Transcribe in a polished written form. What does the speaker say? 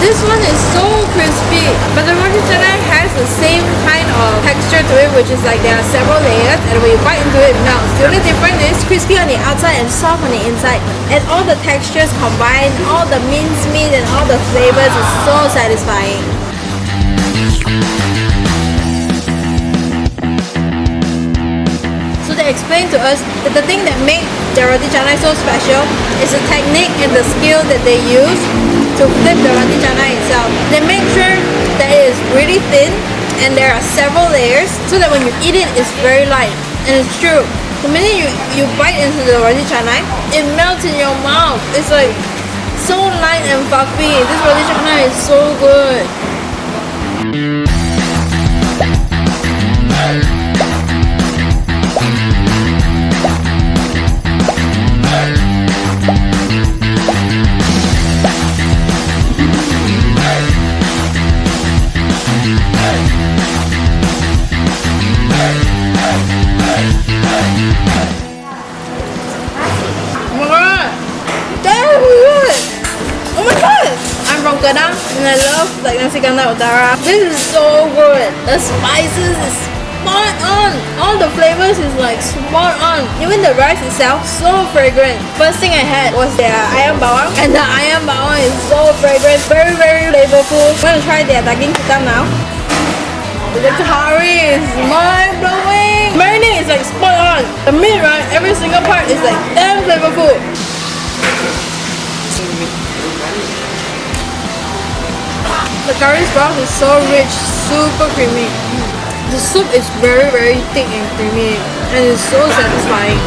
This one is so crispy, but the roti canai has the same kind of texture to it, which is like there are several layers, and when you bite into it, it melts. The only difference is crispy on the outside and soft on the inside, and all the textures combined, all the minced meat and all the flavors is so satisfying. So they explained to us that the thing that makes the roti canai so special is the technique and the skill that they use to flip the roti canai itself. They make sure that it is really thin and there are several layers so that when you eat it, it's very light. And it's true. The minute you bite into the roti canai, it melts in your mouth. It's like so light and fluffy. This roti canai is so good. From Padang and I love like Nasi Kandar Utara. This is so good. The spices is spot on. All the flavors is like spot on. Even the rice itself, so fragrant. First thing I had was their Ayam Bawang, and the Ayam Bawang is so fragrant, very flavorful. I'm gonna try their daging hitam now. The curry is mind blowing. Marinade is like spot on. The meat, right? Every single part is like damn flavorful. The curry broth is so rich, super creamy. The soup is very thick and creamy, and it's so satisfying.